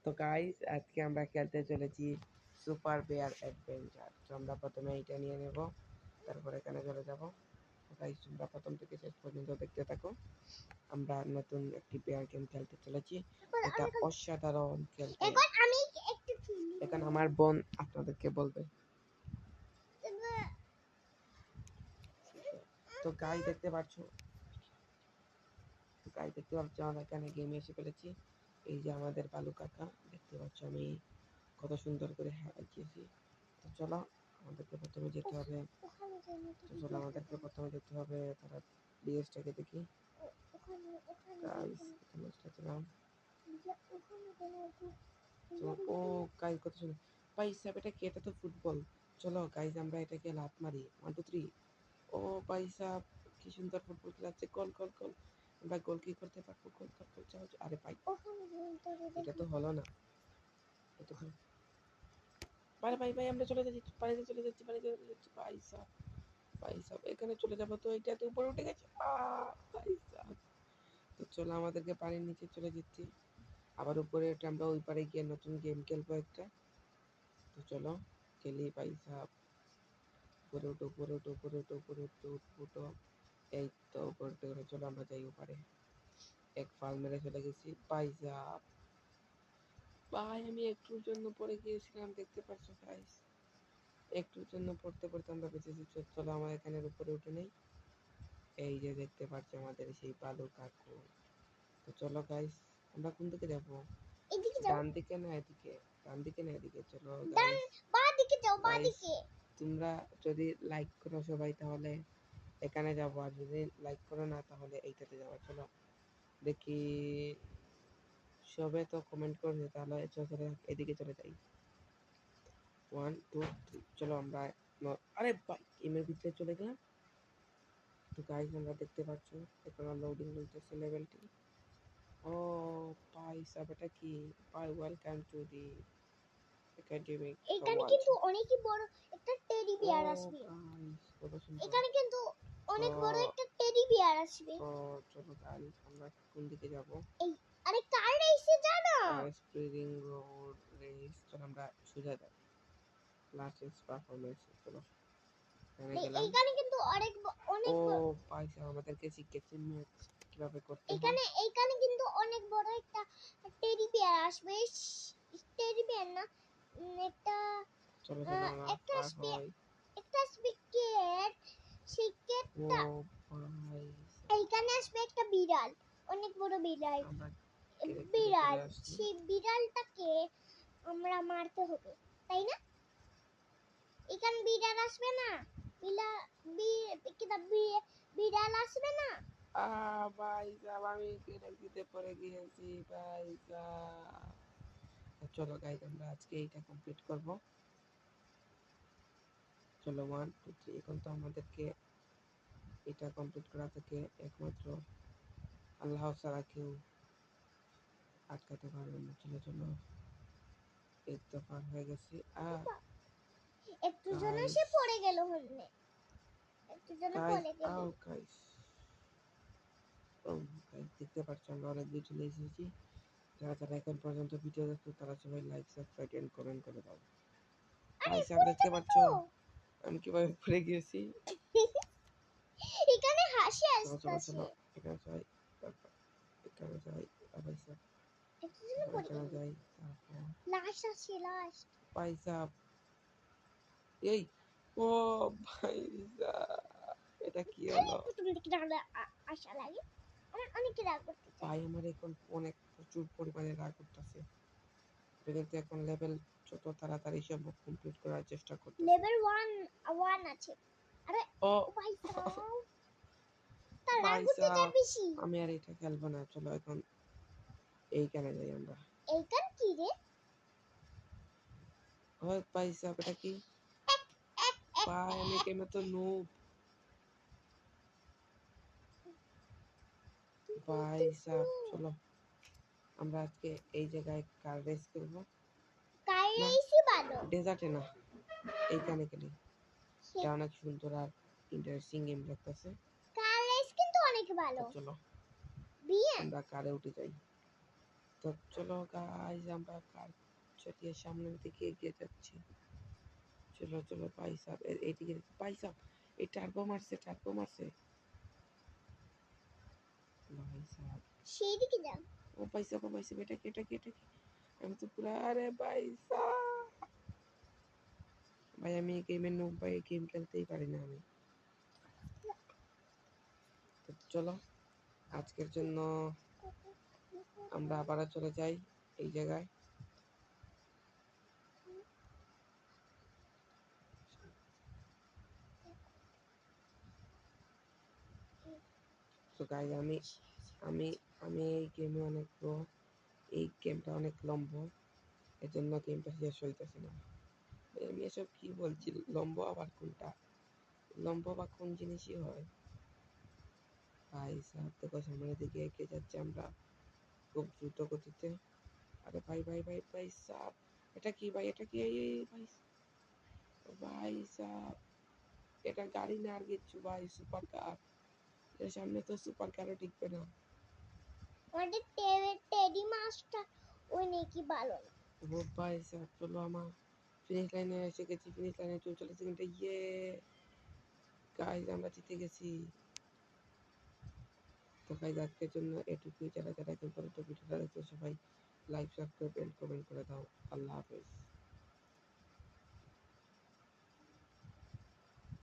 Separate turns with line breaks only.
তো গাইস আজকে আমরা খেলতে চলেছি সুপার বেয়ার অ্যাডভেঞ্চার। তো আমরা প্রথমে এইটা নিয়ে নেব, তারপর এখানে চলে যাব। গাইস তোমরা প্রথম থেকে শেষ পর্যন্ত দেখতে থাকো। আমরা নতুন একটি বেয়ার গেম খেলতে চলেছি, এটা অসাধারণ খেলতে। এখন আমার বোন আপনাদেরকে বলবে। তো গাইস দেখতে পাচ্ছ, আমরা এখানে গেমে এসে ফেলেছি। এই যে আমাদের বালু কাকা, দেখতে পাচ্ছ আমি কত সুন্দর করে হাঁটিয়েছি। তো চলো আমাদেরকে প্রথমে যেতে হবে। তারা ডিএসটাকে দেখি। গাইস এখানে এসেছিলাম। ও গাইস কত সুন্দর ভাই সাহেব, এটা কি? এটা তো ফুটবল। চলো গাইস আমরা এটাকে লাত মারি, 1 2 3। ও ভাই সাহেব কি সুন্দর ফুটবল খেলাচ্ছে। গোল গোল গোল, আমরা গোল কি করতে পারবো? গোল গোল গোল, যাও। আরে ভাই এটা তো হলো না, এটা তো ভাই ভাই ভাই আমরা চলে যাচ্ছি, পানিতে চলে যাচ্ছি, ভাই সাহেব এখানে চলে যাবো। তো এটাতে উপরে উঠে গেছে ভাই সাহেব। তো চলো আমাদেরকে পানির নিচে চলে যাচ্ছি, আবার উপরে উঠে আমরা ওই পারে গিয়ে নতুন গেম খেলবো একটা। তো চলো খেলি ভাই সাহেব। উপরে উঠো উপরে উঠো উপরে উঠো উপরে উঠো উঠো। এই তো উপরে উঠে গেলে চলো আমরা যাই উপরে। এক ফাল মেরে চলে গেছি ভাই সাহেব। ভাই আমি একটুর জন্য পড়ে গিয়েছিলাম, দেখতে পাচ্ছ গাইস, একটুর জন্য পড়তে পড়তে আমরা বেঁচেছি। চলো আমার এখানের উপরে উঠে নেই। এই যে দেখতে পাচ্ছ আমাদের সেই বালু কাকু। তো চলো গাইস আমরা কোন দিকে যাবো? ডান দিকে না এদিকে? ডান দিকে না এদিকে? চলো গাইস
বাঁদিকে যাও, বাঁদিকে।
তোমরা যদি লাইক করো সবাই তাহলে এখানে যাবো, আর যদি লাইক করো না তাহলে এইটাতে যাবো। চলো দেখি সবে তো কমেন্ট করছে, তাহলে চলো এদিকে চলে যাই। 1 2 3 চলো আমরা আরে ভাই গেমের ভিতরে চলে গেলাম। তো গাইস আমরা দেখতে পাচ্ছ এখন লোডিং হইতেছে লেভেলটি। ও ভাই সাহেব এটা কি? ভাই ওয়েলকাম টু দি একাডেমিক
এখানে
ওয়ার্ল্ড।
কিন্তু অনেকই বড় একটা টেডি বিয়ার আসবে।
গাইস কত সুন্দর।
এখানে কিন্তু অনেক
তো
বড় একটা টেডি বিয়ার আসবে।
তো চলো গাইস আমরা কোন দিকে যাব?
এই আরে কার রেসে জানো?
Spring road race. চলো আমরা সোজা যাই, লাস্ট পারফরম্যান্স। চলো এখানে গেলাম।
এইখানে কিন্তু অনেক
ও
বড়।
ভাই সাহেব আমাদেরকে শিখেছে ম্যাচ কিভাবে করতে হয়।
এইখানে কিন্তু অনেক বড় একটা টেডি বিয়ার আসবে। টেডি বিয়ার না, একটা
চলো চলো আমরা
একটা
পার
আসবে,
হই।
একটা আসবে কেট। সেই
ও
কেটটা
ভাই
এইখানে আসবে একটা বিড়াল, অনেক বড় বিড়াল।
আমরা কেড়ে কেড়ে চলে
বিড়াল,
আসছি।
সেই বিড়ালটাকে আমরা মারতে হবে, তাই না? এখানে বিড়াল আসবে না, বিড়াল আসবে না।
ভাই সাহেব আমি কেড়ে পড়ে গিয়েছি ভাই সাহেব। চলো গাইস আমরা আজকে এইটা কমপ্লিট করব। চলো 1 2 3। এখন তো আমাদেরকে এটা কমপ্লিট করা থেকে একমাত্র আল্লাহ ছাড়া কেউ আটকাতে পারবে না। চলো চলো এই তো পার হয়ে গেছি।
একটু জন্য
গাইস
সে পড়ে গেল, হন্যে একটু জন্য
গাইস
পড়ে গেল।
গাইস গাইস দেখতে পাচ্ছ আমরা অনেক দূর চলে এসেছি। যারা যারা এখন পর্যন্ত ভিডিও দেখছো তারা সবাই লাইক সাবস্ক্রাইব এন্ড কমেন্ট করে দাও।
আরে
গাইস
পড়ে
দেখতে
যাবে
পাচ্ছ
তো।
আমি কিভাবে পড়ে গিয়েছি।
এখানে হাসি
চলো চলো
আসতেছে।
চলো এখানে যাই, তারপর এখানে যাই, ভাই সাহেব
একটু জন্য পড়ে
এখানে
গেল।
যাই, তারপর
লাশ আছে, লাশ।
ভাই সাহেব এই ও ভাই সাহেব এটা কি
আরে
হলো?
প্রথম দিকে তাহলে আশা লাগে, আমার অনেক রাগ করতে চাই।
ভাই আমার এখন অনেক প্রচুর পরিমাণে রাগ করতেছে। কিন্তু এখন লেভেল যত তাড়াতাড়ি সম্ভব কমপ্লিট করার চেষ্টা করতেছি।
লেভেল 1 আছে। আরে
ও
ভাই সাহেব, তার রাগ
ভাই
করতে চাই
সাহেব
বেশি।
আমি আর এটা খেলবো না। চলো এখন এইখানে যাই আমরা।
এইখান কি রে?
ওই ভাই সাহেব এটা কি? ভাই আমি গেমে তো নুব। ভাই সাহেব চলো আমরা আজকে এই জায়গায় কার রেস করবো।
কার
না
রেসই ভালো।
ডেজার্টে না, এইখানে খেলি। এটা অনেক সুন্দর আর ইন্টারেস্টিং গেম লাগতেছে।
কার রেস কিন্তু অনেক ভালো।
চলো
বিয়ে
আমরা কারে উঠে যাই। তো চলো গাইস, আমরা কার চালিয়ে সামনের দিকে এগিয়ে যাচ্ছি। চলো চলো ভাই সাহেব, এইদিকে ভাই সাহেব, এই টার্বো মারছে, টার্বো মারছে ভাই সাহেব।
সেই দিকে যাও।
ও ভাই সাহেব, ও ভাই সাহেব, এটা কি, এটা কি, এটা কি? আমি তো পুরা, আরে ভাই সাহেব, ভাই আমি এই গেমের নুব ভাই, এই গেম খেলতেই পারি না আমি। তো চলো আজকের জন্য আমরা আবারও চলে যাই এই জায়গায়। তো গাইজ আমি আমি আমি এই গেমে অনেক প্রো, এই গেমটা অনেক লম্বা, এজন্য গেমটা শেষ হইতেছে না। ভাই আমি এসব কি বলছি, লম্বা আবার কোনটা, লম্বা বা কোন জিনিসই হয়? ভাই সাহেব দেখো সামনের দিকে এগিয়ে যাচ্ছে আমরা খুব দ্রুত গতিতে। আরে ভাই ভাই ভাই ভাই সাহেব, এটা কি ভাই, এটা কি? এই ভাই, ভাই সাহেব, এটা গাড়ি না আর কিচ্ছু ভাই, সুপার কার। এর সামনে তো সুপার কারও টিকবে না।
আমাদের টেডি মাস্টার ওই নাকি ভালো না।
ও ভাই সাহেব, চলো আমার ফিনিশ লাইনে এসে গেছি, ফিনিশ লাইনে 44 সেকেন্ডে। ইয়ে গাইজ, আমরা জিতে গেছি। তো গাইজ আজকের জন্য এটুকুই। যারা যারা এখন পর্যন্ত ভিডিওটা দেখছো সবাই লাইক, সাবস্ক্রাইব এন্ড কমেন্ট করে দাও। আল্লাহ হাফেজ।